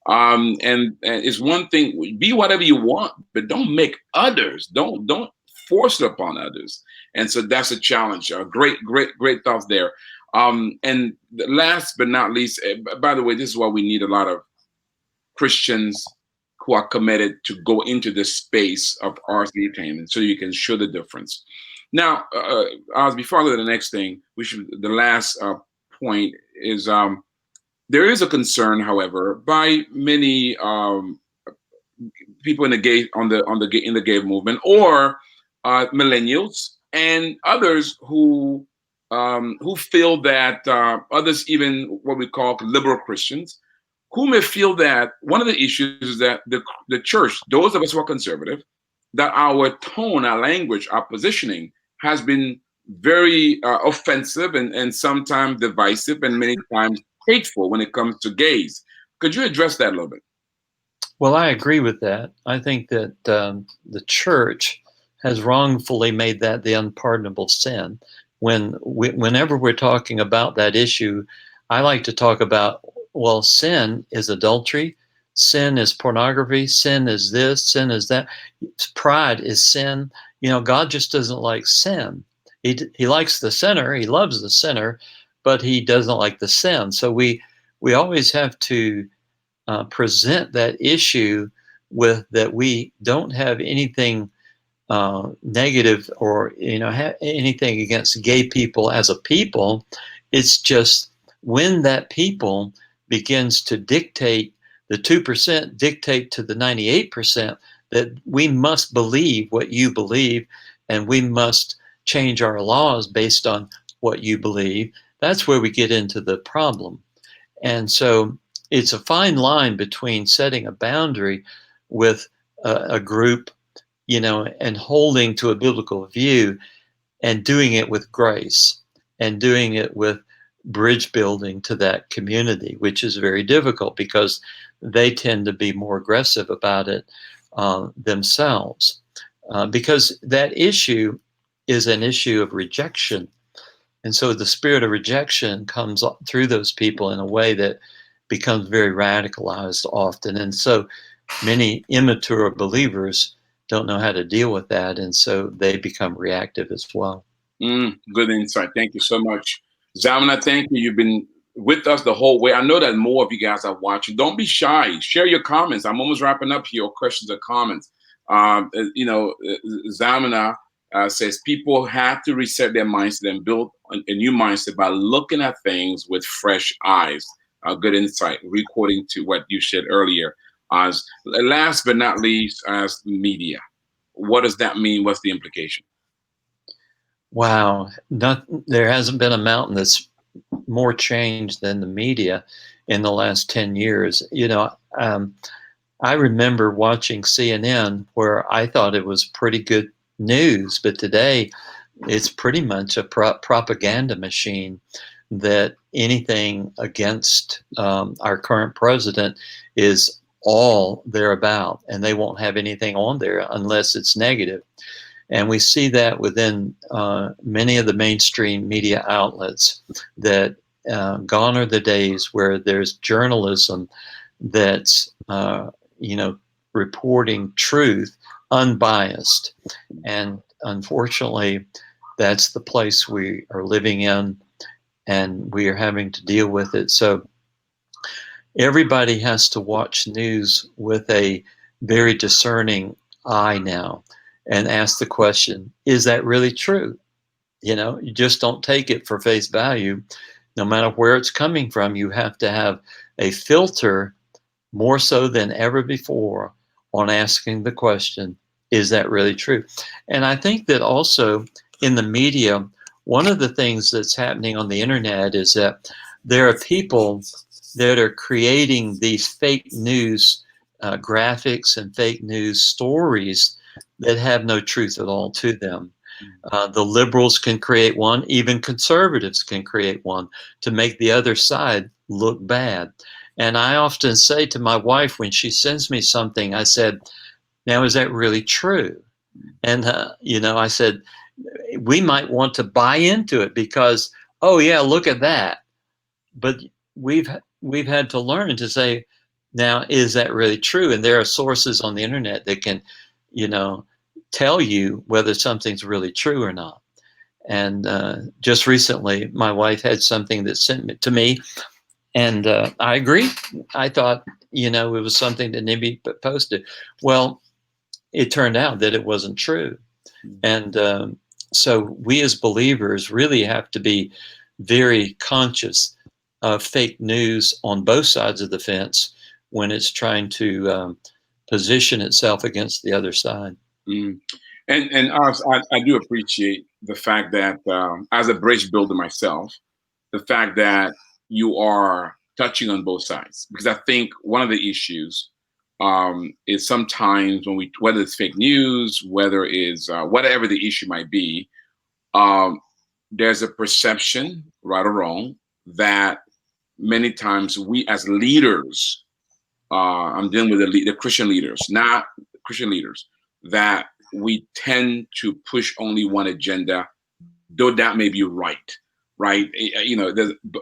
And it's one thing, be whatever you want, but don't make others, don't force it upon others. And so that's a challenge. Great thoughts there. And last but not least, by the way, this is why we need a lot of Christians who are committed to go into this space of arts and entertainment, so you can show the difference. Now, as before I go to the next thing, the last point is, there is a concern, however, by many people in the gay in the gay movement, or millennials and others who feel that, others, even what we call liberal Christians, who may feel that one of the issues is that the church, those of us who are conservative, that our tone, our language, our positioning has been very offensive, and sometimes divisive, and many times hateful when it comes to gays. Could you address that a little bit? Well, I agree with that. I think that the church has wrongfully made that the unpardonable sin. Whenever we're talking about that issue, I like to talk about, well, sin is adultery, sin is pornography, sin is this, sin is that, pride is sin. God just doesn't like sin. He likes the sinner, he loves the sinner, but he doesn't like the sin. So we always have to present that issue with that we don't have anything negative, or anything against gay people as a people. It's just when that people begins to dictate, the 2% dictate to the 98%, that we must believe what you believe, and we must change our laws based on what you believe. That's where we get into the problem. And so it's a fine line between setting a boundary with a group, and holding to a biblical view, and doing it with grace, and doing it with bridge building to that community, which is very difficult because they tend to be more aggressive about it themselves. Because that issue is an issue of rejection. And so the spirit of rejection comes through those people in a way that becomes very radicalized often. And so many immature believers don't know how to deal with that. And so they become reactive as well. Good insight. Thank you so much. Zamina, thank you. You've been with us the whole way. I know that more of you guys are watching. Don't be shy. Share your comments. I'm almost wrapping up here. Questions or comments. Zamina says people have to reset their mindset and build a new mindset by looking at things with fresh eyes. Good insight. Recording to what you said earlier. As last but not least, as media. What does that mean? What's the implication? Wow. There hasn't been a mountain that's more changed than the media in the last 10 years. I remember watching CNN where I thought it was pretty good news, but today it's pretty much a propaganda machine, that anything against our current president is all they're about, and they won't have anything on there unless it's negative. And we see that within many of the mainstream media outlets, that gone are the days where there's journalism that's reporting truth unbiased. And unfortunately, that's the place we are living in, and we are having to deal with it. So everybody has to watch news with a very discerning eye now, and ask the question, is that really true? You just don't take it for face value. No matter where it's coming from, you have to have a filter, more so than ever before, on asking the question, is that really true? And I think that also in the media, one of the things that's happening on the internet is that there are people that are creating these fake news graphics and fake news stories that have no truth at all to them. The liberals can create one, even conservatives can create one to make the other side look bad. And I often say to my wife when she sends me something, I said, now, is that really true? And, I said, we might want to buy into it because, oh, yeah, look at that. But we've had to learn to say, now, is that really true? And there are sources on the internet that can, tell you whether something's really true or not. And just recently, my wife had something that sent it to me, and I agree. I thought, it was something that needed to be posted. Well, it turned out that it wasn't true. And so we as believers really have to be very conscious of fake news on both sides of the fence when it's trying to position itself against the other side. Mm. And I do appreciate the fact that as a bridge builder myself, the fact that you are touching on both sides, because I think one of the issues is sometimes whether it's fake news, whether it's whatever the issue might be, there's a perception, right or wrong, that many times we as leaders, I'm dealing with the Christian leaders, not Christian leaders, that we tend to push only one agenda, though that may be right, right?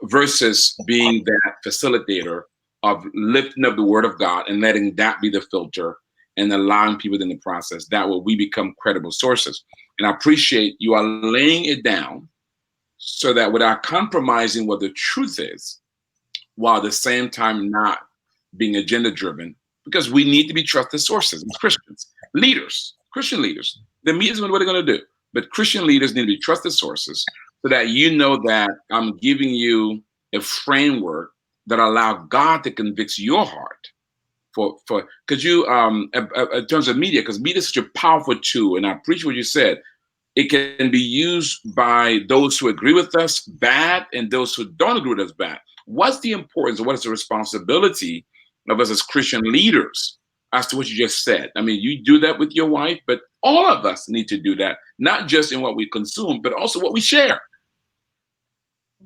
Versus being that facilitator of lifting up the word of God and letting that be the filter and allowing people in the process. That way we become credible sources. And I appreciate you are laying it down so that without compromising what the truth is, while at the same time not being agenda driven, because we need to be trusted sources as Christians, leaders, Christian leaders. The media is what they're going to do, but Christian leaders need to be trusted sources so that you know that I'm giving you a framework that allow God to convict your heart for because you in terms of media, because media is such a powerful tool, and I appreciate what you said. It can be used by those who agree with us bad and those who don't agree with us bad. What's the importance, or what is the responsibility of us as Christian leaders as to what you just said? I mean, you do that with your wife, but all of us need to do that, not just in what we consume, but also what we share.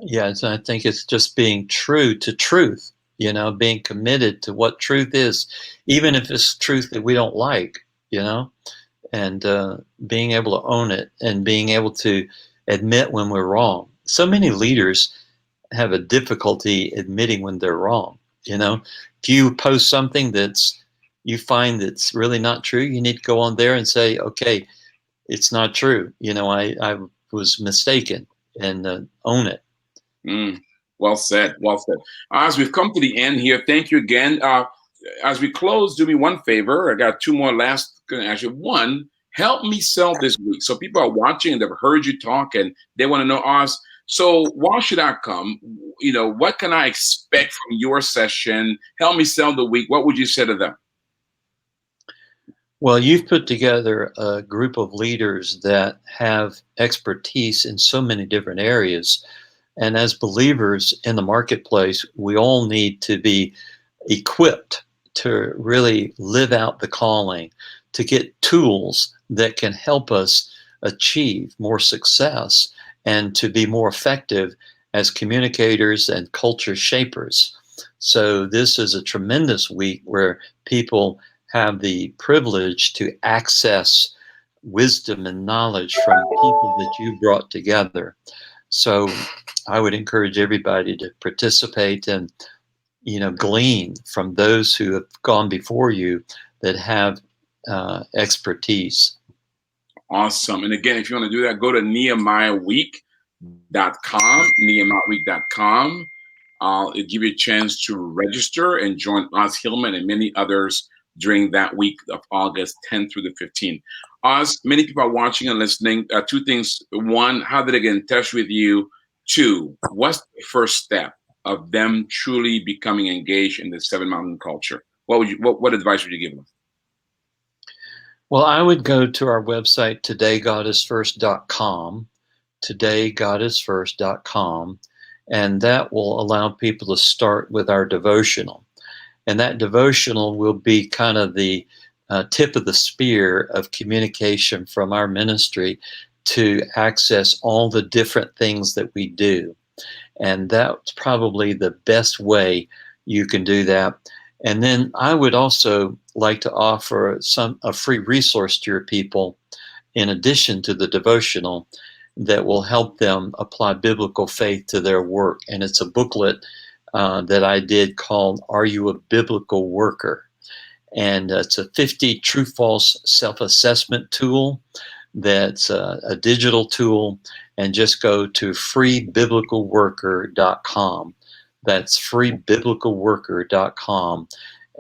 Yeah, I think it's just being true to truth, being committed to what truth is, even if it's truth that we don't like, and being able to own it and being able to admit when we're wrong. So many leaders have a difficulty admitting when they're wrong. If you post something you find that's really not true, you need to go on there and say, okay, it's not true. I was mistaken, and own it. Well said. Well said. As we've come to the end here, thank you again. As we close, do me one favor. I got two more last. Going to ask you one. Help me sell this week. So people are watching and they've heard you talk and they want to know, Oz, so why should I come? What can I expect from your session? Help me sell the week. What would you say to them? Well, you've put together a group of leaders that have expertise in so many different areas. And as believers in the marketplace, we all need to be equipped to really live out the calling, to get tools that can help us achieve more success and to be more effective as communicators and culture shapers. So this is a tremendous week where people have the privilege to access wisdom and knowledge from people that you brought together. So I would encourage everybody to participate and, glean from those who have gone before you that have expertise. Awesome. And again, if you want to do that, go to nehemiahweek.com. It'll give you a chance to register and join Oz Hillman and many others during that week of August 10th through the 15th. Oz, many people are watching and listening. Two things. One, how did they get in touch with you? Two, what's the first step of them truly becoming engaged in the Seven Mountain culture? What advice would you give them? Well, I would go to our website, todaygodisfirst.com, todaygodisfirst.com, and that will allow people to start with our devotional. And that devotional will be kind of the tip of the spear of communication from our ministry to access all the different things that we do. And that's probably the best way you can do that. And then I would also like to offer a free resource to your people in addition to the devotional that will help them apply biblical faith to their work. And it's a booklet that I did called Are You a Biblical Worker? And it's a 50 true-false self-assessment tool that's a digital tool. And just go to freebiblicalworker.com. That's freebiblicalworker.com.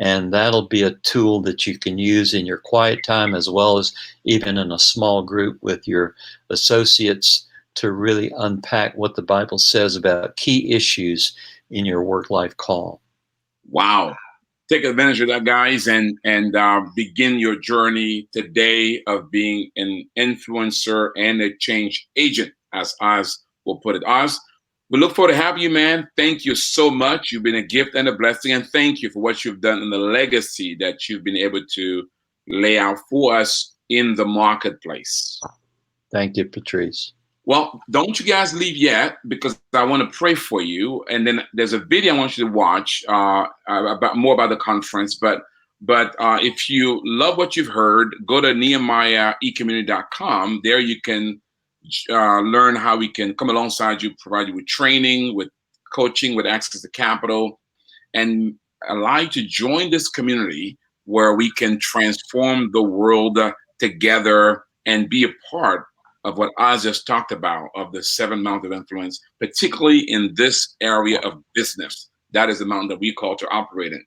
And that'll be a tool that you can use in your quiet time as well as even in a small group with your associates to really unpack what the Bible says about key issues in your work-life call. Wow. Take advantage of that, guys, and begin your journey today of being an influencer and a change agent, as Oz will put it. Oz, we look forward to having you, man. Thank you so much. You've been a gift and a blessing, and thank you for what you've done and the legacy that you've been able to lay out for us in the marketplace. Thank you, Patrice. Well, don't you guys leave yet, because I want to pray for you. And then there's a video I want you to watch about the conference. But if you love what you've heard, go to NehemiahEcommunity.com. There you can learn how we can come alongside you, provide you with training, with coaching, with access to capital, and allow you to join this community where we can transform the world together and be a part of what Oz just talked about, of the 7 mountains of influence, particularly in this area of business. That is the mountain that we call to operate in.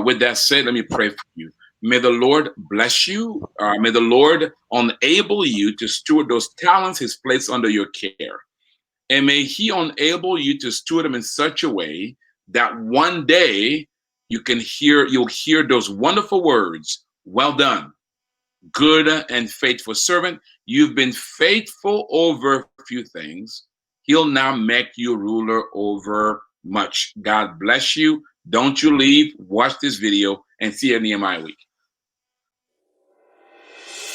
With that said, let me pray for you. May the Lord bless you. May the Lord enable you to steward those talents He's placed under your care. And may He enable you to steward them in such a way that one day you'll hear those wonderful words, "Well done, good and faithful servant. You've been faithful over a few things. He'll now make you ruler over much." God bless you. Don't you leave. Watch this video and see you at Nehemiah Week.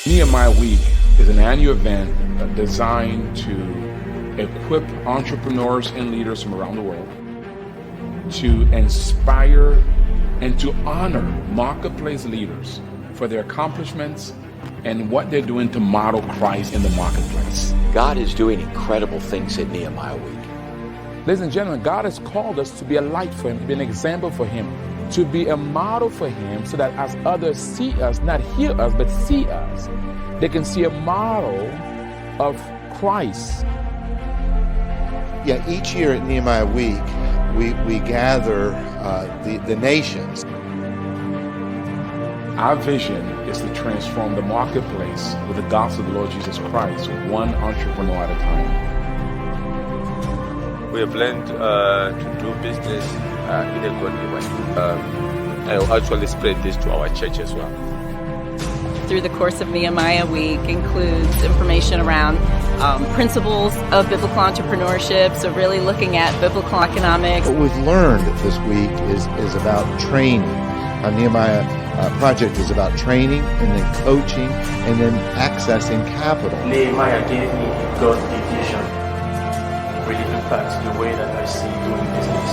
Nehemiah Week is an annual event designed to equip entrepreneurs and leaders from around the world to inspire and to honor marketplace leaders for their accomplishments and what they're doing to model Christ in the marketplace. God is doing incredible things at Nehemiah Week. Ladies and gentlemen, God has called us to be a light for Him, to be an example for Him, to be a model for Him, so that as others see us, not hear us, but see us, they can see a model of Christ. Yeah, each year at Nehemiah Week, we gather the nations. Our vision is to transform the marketplace with the gospel of the Lord Jesus Christ, one entrepreneur at a time. We have learned to do business in a godly way. I'll actually spread this to our church as well. Through the course of Nehemiah Week includes information around principles of biblical entrepreneurship, so really looking at biblical economics. What we've learned this week is about training. Our Nehemiah project is about training and then coaching and then accessing capital. Nehemiah gave me God's vision. Really impacts the way that I see doing business.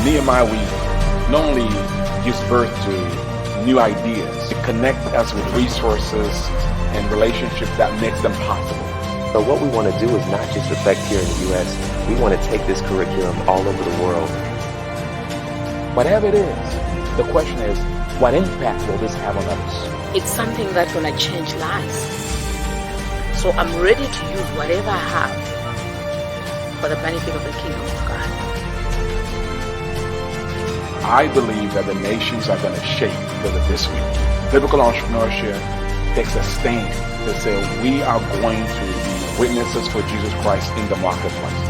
Nehemiah Week not only gives birth to new ideas, it connects us with resources and relationships that makes them possible. So what we want to do is not just affect here in the U.S. We want to take this curriculum all over the world. Whatever it is, the question is, what impact will this have on others? It's something that's going to change lives. So I'm ready to use whatever I have for the benefit of the kingdom of God. I believe that the nations are going to shake because of this week. Biblical entrepreneurship takes a stand to say we are going to be witnesses for Jesus Christ in the marketplace.